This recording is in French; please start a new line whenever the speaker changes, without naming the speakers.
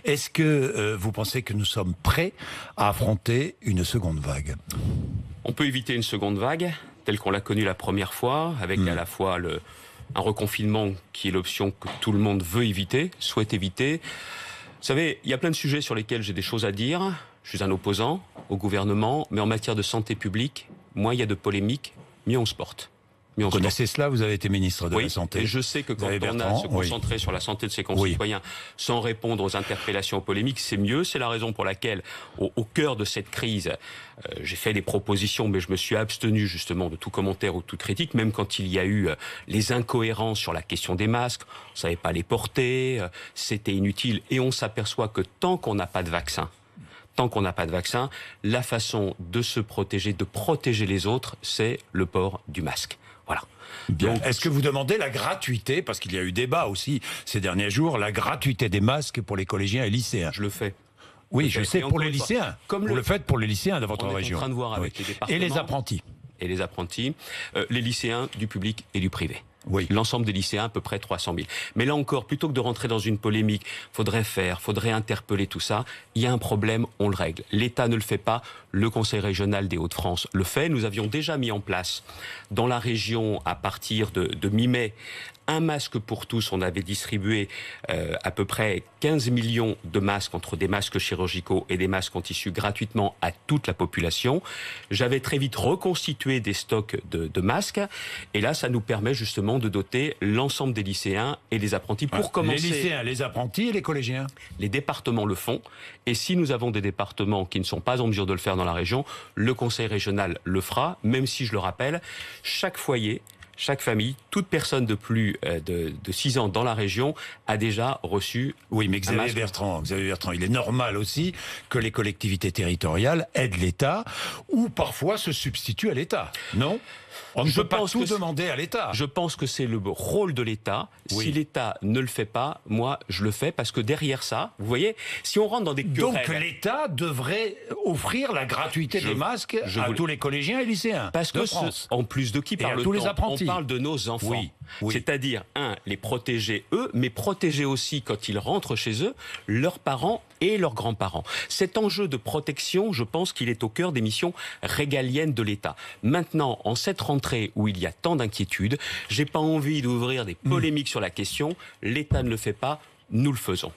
Est-ce que vous pensez que nous sommes prêts à affronter une seconde vague?
On peut éviter une seconde vague, telle qu'on l'a connue la première fois, avec à la fois un reconfinement qui est l'option que tout le monde veut éviter, souhaite éviter. Vous savez, il y a plein de sujets sur lesquels j'ai des choses à dire. Je suis un opposant au gouvernement, mais en matière de santé publique, moins il y a de polémiques, mieux on se porte.
Vous connaissez cela, vous avez été ministre de la Santé.
Et je sais que quand on a à se concentrer sur la santé de ses concitoyens sans répondre aux interpellations, aux polémiques, c'est mieux. C'est la raison pour laquelle, au cœur de cette crise, j'ai fait des propositions, mais je me suis abstenu justement de tout commentaire ou de toute critique, même quand il y a eu les incohérences sur la question des masques. On ne savait pas les porter, c'était inutile. Et on s'aperçoit que tant qu'on n'a pas de vaccin, la façon de se protéger, de protéger les autres, c'est le port du masque. Voilà.
Bien. Est-ce que vous demandez la gratuité, parce qu'il y a eu débat aussi ces derniers jours, la gratuité des masques pour les collégiens et lycéens?
Je le fais.
Oui, je sais, pour les lycéens. Comme vous le faites pour les lycéens de votre région.
On est en train de voir avec les départements.
Et les apprentis.
Les lycéens du public et du privé.
Oui.
L'ensemble des lycéens, à peu près 300 000. Mais là encore, plutôt que de rentrer dans une polémique, faudrait interpeller tout ça. Il y a un problème, on le règle. L'État ne le fait pas, le Conseil régional des Hauts-de-France le fait. Nous avions déjà mis en place dans la région, à partir de mi-mai, un masque pour tous. On avait distribué à peu près 15 millions de masques, entre des masques chirurgicaux et des masques en tissu, gratuitement à toute la population. J'avais très vite reconstitué des stocks de masques. Et là, ça nous permet justement de doter l'ensemble des lycéens et des apprentis pour commencer.
Les lycéens, les apprentis et les collégiens.
Les départements le font. Et si nous avons des départements qui ne sont pas en mesure de le faire dans la région, le Conseil régional le fera, même si, je le rappelle, chaque foyer, chaque famille, toute personne de plus de 6 ans dans la région a déjà reçu.
Oui, mais Xavier Bertrand, il est normal aussi que les collectivités territoriales aident l'État ou parfois se substituent à l'État. Non ? On ne peut pas tout demander à l'État.
Je pense que c'est le rôle de l'État. Oui. Si l'État ne le fait pas, moi, je le fais parce que derrière ça, vous voyez, si on rentre dans des querelles...
Donc l'État devrait offrir la gratuité des masques à tous les collégiens et lycéens
parce que en plus de qui parle
tous les apprentis.
On parle de nos enfants.
Oui.
C'est-à-dire, les protéger eux, mais protéger aussi, quand ils rentrent chez eux, leurs parents et leurs grands-parents. Cet enjeu de protection, je pense qu'il est au cœur des missions régaliennes de l'État. Maintenant, en cette rentrée où il y a tant d'inquiétudes, j'ai pas envie d'ouvrir des polémiques sur la question. L'État ne le fait pas, nous le faisons.